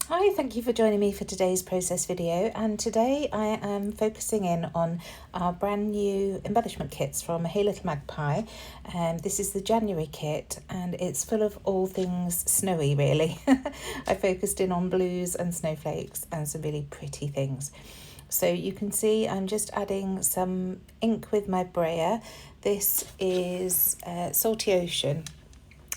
Hi, thank you for joining me for today's process video, and today I am focusing in on our brand new embellishment kits from Hey Little Magpie. This is the January kit and it's full of all things snowy really. I focused in on blues and snowflakes and some really pretty things. So you can see I'm just adding some ink with my brayer. This is Salty Ocean.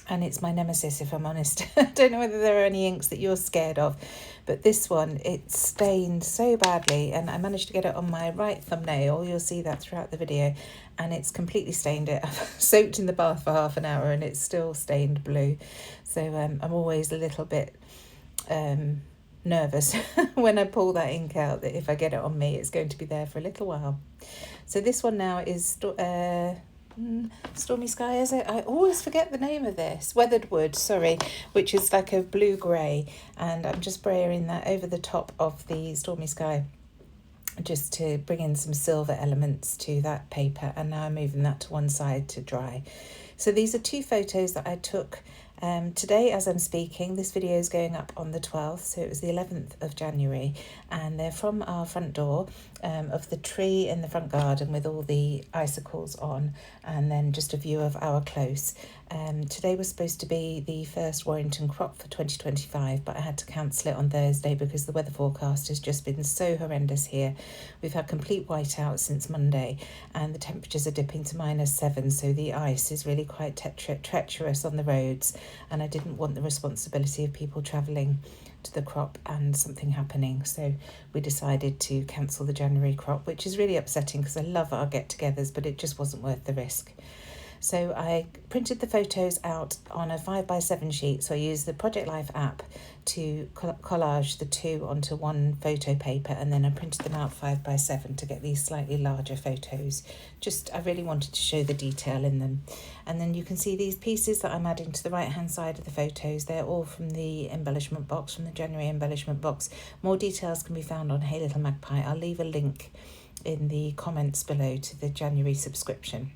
And it's my nemesis, if I'm honest. I don't know whether there are any inks that you're scared of, but this one, it stained so badly, and I managed to get it on my right thumbnail. You'll see that throughout the video, and it's completely stained it. I've soaked in the bath for half an hour and it's still stained blue. So I'm always a little bit nervous when I pull that ink out, that if I get it on me, it's going to be there for a little while. So this one now is Stormy Sky, is it? I always forget the name of this. Weathered Wood, sorry, which is like a blue-grey, and I'm just braying that over the top of the Stormy Sky just to bring in some silver elements to that paper, and now I'm moving that to one side to dry. So these are two photos that I took today as I'm speaking. This video is going up on the 12th, so it was the 11th of January, and they're from our front door of the tree in the front garden with all the icicles on, and then just a view of our close. Today was supposed to be the first Warrington crop for 2025, but I had to cancel it on Thursday because the weather forecast has just been so horrendous here. We've had complete whiteout since Monday, and the temperatures are dipping to -7, so the ice is really quite treacherous on the roads, and I didn't want the responsibility of people travelling to the crop and something happening, so we decided to cancel the January crop, which is really upsetting because I love our get-togethers, but it just wasn't worth the risk. So I printed the photos out on a 5x7 sheet, so I used the Project Life app to collage the two onto one photo paper, and then I printed them out 5x7 to get these slightly larger photos. I really wanted to show the detail in them. And then you can see these pieces that I'm adding to the right hand side of the photos. They're all from the embellishment box, from the January embellishment box. More details can be found on Hey Little Magpie. I'll leave a link in the comments below to the January subscription.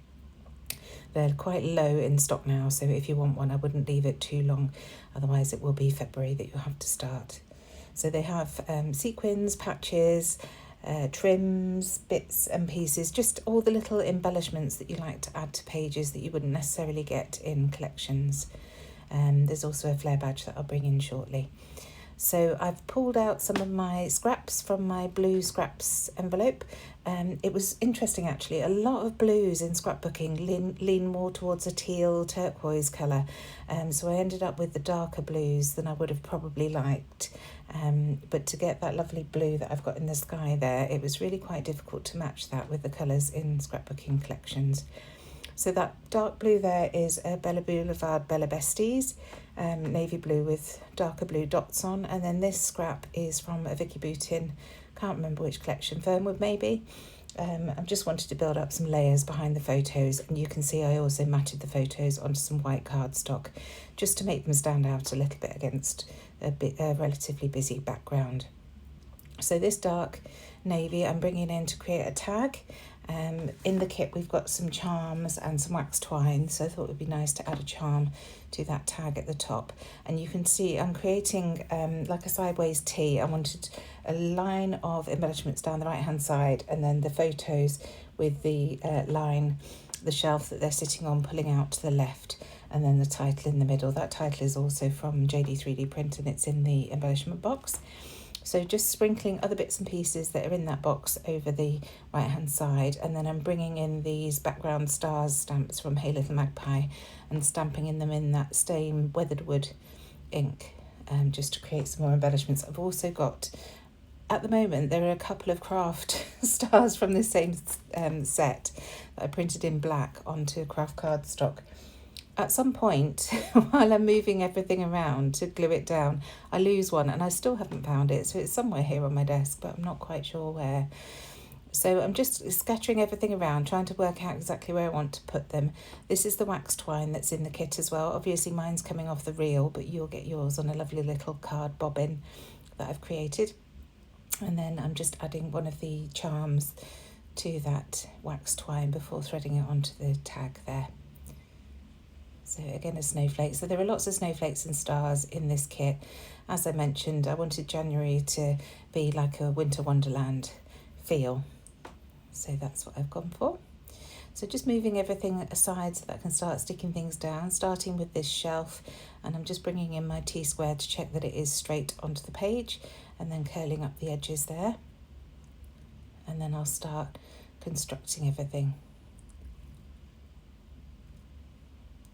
They're quite low in stock now, so if you want one, I wouldn't leave it too long, otherwise it will be February that you'll have to start. So they have sequins, patches, trims, bits and pieces, just all the little embellishments that you like to add to pages that you wouldn't necessarily get in collections. There's also a flare badge that I'll bring in shortly. So I've pulled out some of my scraps from my blue scraps envelope. It was interesting actually, a lot of blues in scrapbooking lean more towards a teal turquoise colour. So I ended up with the darker blues than I would have probably liked. But to get that lovely blue that I've got in the sky there, it was really quite difficult to match that with the colours in scrapbooking collections. So that dark blue there is a Bella Boulevard Bella Besties, navy blue with darker blue dots on. And then this scrap is from a Vicky Boutin, can't remember which collection, Fernwood maybe. I've just wanted to build up some layers behind the photos, and you can see I also matted the photos onto some white cardstock just to make them stand out a little bit against a relatively busy background. So this dark navy I'm bringing in to create a tag. In the kit we've got some charms and some wax twine, so I thought it would be nice to add a charm to that tag at the top. And you can see I'm creating like a sideways T. I wanted a line of embellishments down the right hand side, and then the photos with the line, the shelf that they're sitting on, pulling out to the left, and then the title in the middle. That title is also from JD3D Print and it's in the embellishment box. So just sprinkling other bits and pieces that are in that box over the right hand side, and then I'm bringing in these background stars stamps from Hey Little Magpie and stamping in them in that same Weathered Wood ink, just to create some more embellishments. I've also got, at the moment, there are a couple of craft stars from the same set that I printed in black onto craft cardstock. At some point, while I'm moving everything around to glue it down, I lose one and I still haven't found it. So it's somewhere here on my desk, but I'm not quite sure where. So I'm just scattering everything around, trying to work out exactly where I want to put them. This is the wax twine that's in the kit as well. Obviously mine's coming off the reel, but you'll get yours on a lovely little card bobbin that I've created. And then I'm just adding one of the charms to that wax twine before threading it onto the tag there. So again, a snowflake. So there are lots of snowflakes and stars in this kit. as I mentioned, I wanted January to be like a winter wonderland feel. So that's what I've gone for. So just moving everything aside so that I can start sticking things down, starting with this shelf, and I'm just bringing in my T-square to check that it is straight onto the page, and then curling up the edges there. And then I'll start constructing everything.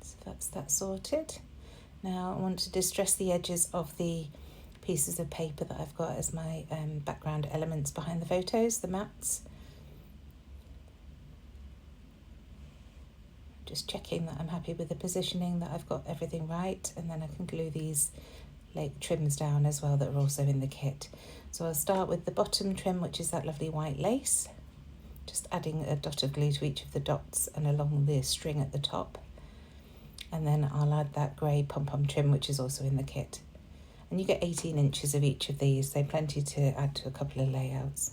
So that's that sorted. Now I want to distress the edges of the pieces of paper that I've got as my background elements behind the photos, the mats. Just checking that I'm happy with the positioning, that I've got everything right, and then I can glue these trims down as well that are also in the kit. So I'll start with the bottom trim, which is that lovely white lace, just adding a dot of glue to each of the dots and along the string at the top. And then I'll add that grey pom-pom trim, which is also in the kit. And you get 18 inches of each of these, so plenty to add to a couple of layouts.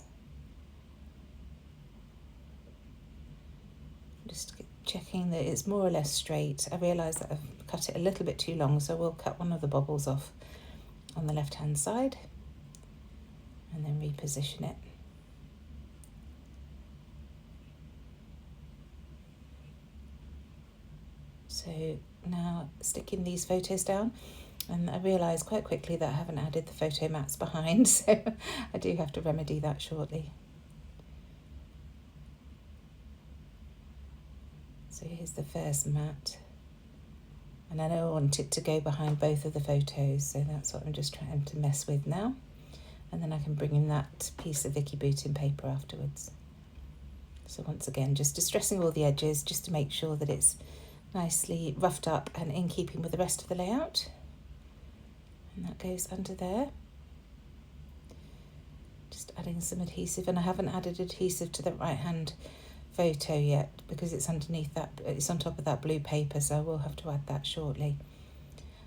Just checking that it's more or less straight. I realise that I've cut it a little bit too long, so we'll cut one of the bobbles off on the left-hand side and then reposition it. So now sticking these photos down, and I realised quite quickly that I haven't added the photo mats behind, so I do have to remedy that shortly. So here's the first mat, and I know I want it to go behind both of the photos, so that's what I'm just trying to mess with now. And then I can bring in that piece of Vicky Bootin paper afterwards. So once again, just distressing all the edges just to make sure that it's nicely roughed up and in keeping with the rest of the layout. And that goes under there. Just adding some adhesive, and I haven't added adhesive to the right hand photo yet because it's underneath that, it's on top of that blue paper, so I will have to add that shortly.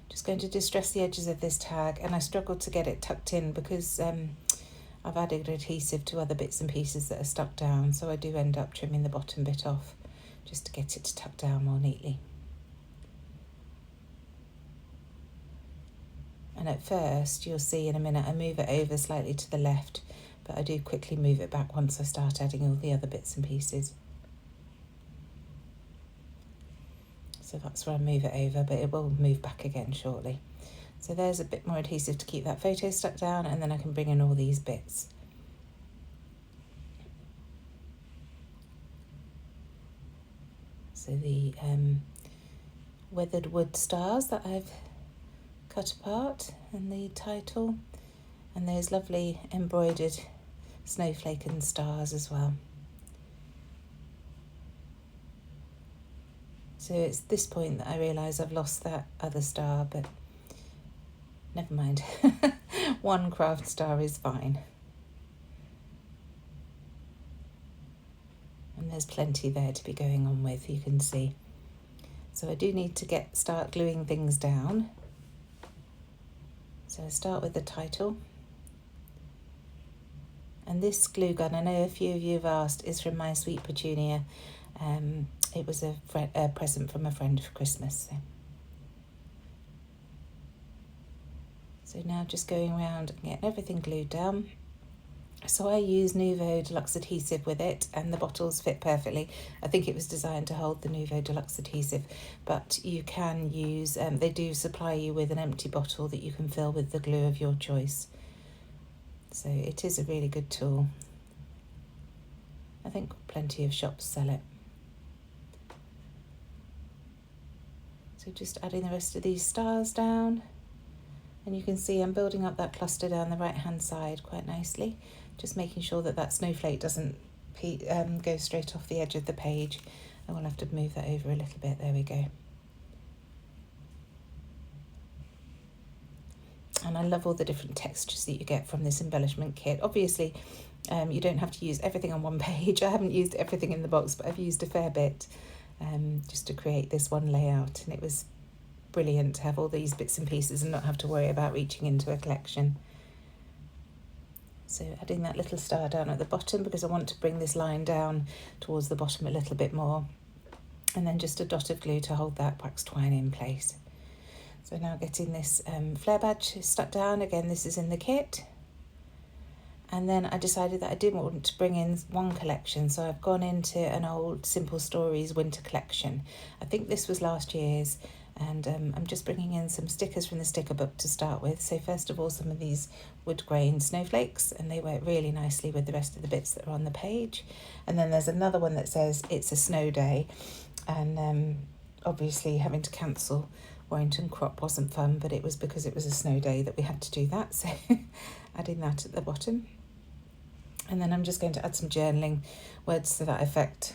Just going to distress the edges of this tag, and I struggled to get it tucked in because I've added adhesive to other bits and pieces that are stuck down, so I do end up trimming the bottom bit off just to get it to tuck down more neatly. And at first you'll see in a minute I move it over slightly to the left, but I do quickly move it back once I start adding all the other bits and pieces. So that's where I move it over, but it will move back again shortly. So there's a bit more adhesive to keep that photo stuck down, and then I can bring in all these bits. So the weathered wood stars that I've cut apart, and the title, and those lovely embroidered snowflake and stars as well. So it's this point that I realise I've lost that other star, but never mind. One craft star is fine. And there's plenty there to be going on with, you can see. So I do need to start gluing things down. So I start with the title. And this glue gun, I know a few of you have asked, is from My Sweet Petunia. It was a present from a friend for Christmas. So now just going around and getting everything glued down. So I use Nouveau Deluxe adhesive with it, and the bottles fit perfectly. I think it was designed to hold the Nouveau Deluxe adhesive, but you can use, they do supply you with an empty bottle that you can fill with the glue of your choice. So it is a really good tool. I think plenty of shops sell it. So just adding the rest of these stars down, and you can see I'm building up that cluster down the right hand side quite nicely, just making sure that that snowflake doesn't go straight off the edge of the page. I will have to move that over a little bit. There we go. And I love all the different textures that you get from this embellishment kit. Obviously, you don't have to use everything on one page. I haven't used everything in the box, but I've used a fair bit just to create this one layout. And it was brilliant to have all these bits and pieces and not have to worry about reaching into a collection. So adding that little star down at the bottom because I want to bring this line down towards the bottom a little bit more. And then just a dot of glue to hold that wax twine in place. So now getting this flare badge stuck down. Again, this is in the kit. And then I decided that I didn't want to bring in one collection, so I've gone into an old Simple Stories winter collection. I think this was last year's, and I'm just bringing in some stickers from the sticker book to start with. So first of all, some of these wood grain snowflakes, and they work really nicely with the rest of the bits that are on the page. And then there's another one that says it's a snow day, and obviously having to cancel Warrington Crop wasn't fun, but it was because it was a snow day that we had to do that, so adding that at the bottom. And then I'm just going to add some journaling words to that effect,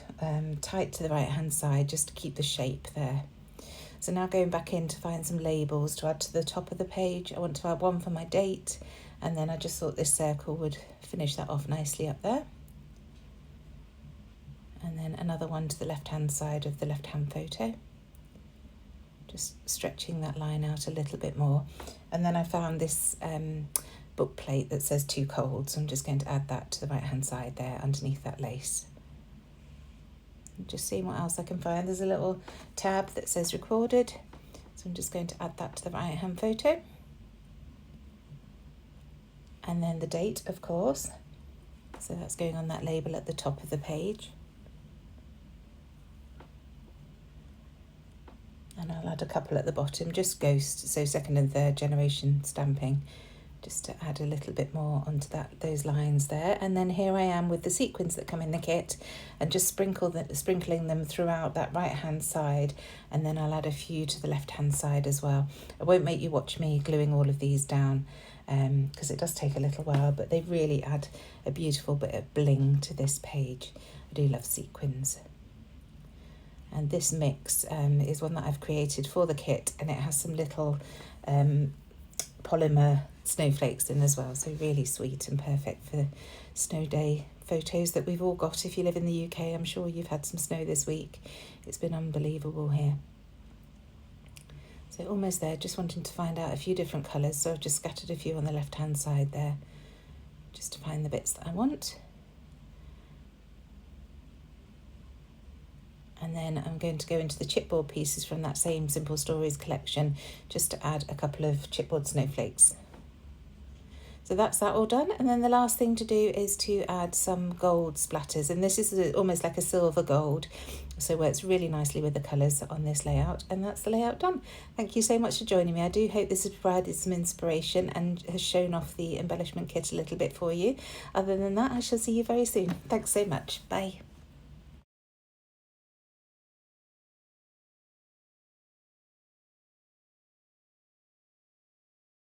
tight to the right hand side, just to keep the shape there. So now going back in to find some labels to add to the top of the page. I want to add one for my date, and then I just thought this circle would finish that off nicely up there. And then another one to the left hand side of the left hand photo. Just stretching that line out a little bit more. And then I found this book plate that says Too Cold, so I'm just going to add that to the right hand side there underneath that lace. Just seeing what else I can find. There's a little tab that says recorded, so I'm just going to add that to the right hand photo. And then the date, of course, so that's going on that label at the top of the page. And I'll add a couple at the bottom, just ghost, so second and third generation stamping, just to add a little bit more onto those lines there. And then here I am with the sequins that come in the kit, and just sprinkling them throughout that right hand side, and then I'll add a few to the left hand side as well. I won't make you watch me gluing all of these down because it does take a little while, but they really add a beautiful bit of bling to this page. I do love sequins. And this mix is one that I've created for the kit, and it has some little polymer snowflakes in as well, so really sweet and perfect for snow day photos that we've all got. If you live in the UK, I'm sure you've had some snow this week. It's been unbelievable here. So almost there, just wanting to find out a few different colours, so I've just scattered a few on the left hand side there, just to find the bits that I want. And then I'm going to go into the chipboard pieces from that same Simple Stories collection, just to add a couple of chipboard snowflakes. So that's that all done. And then the last thing to do is to add some gold splatters. And this is almost like a silver gold, so works really nicely with the colours on this layout. And that's the layout done. Thank you so much for joining me. I do hope this has provided some inspiration and has shown off the embellishment kit a little bit for you. Other than that, I shall see you very soon. Thanks so much. Bye.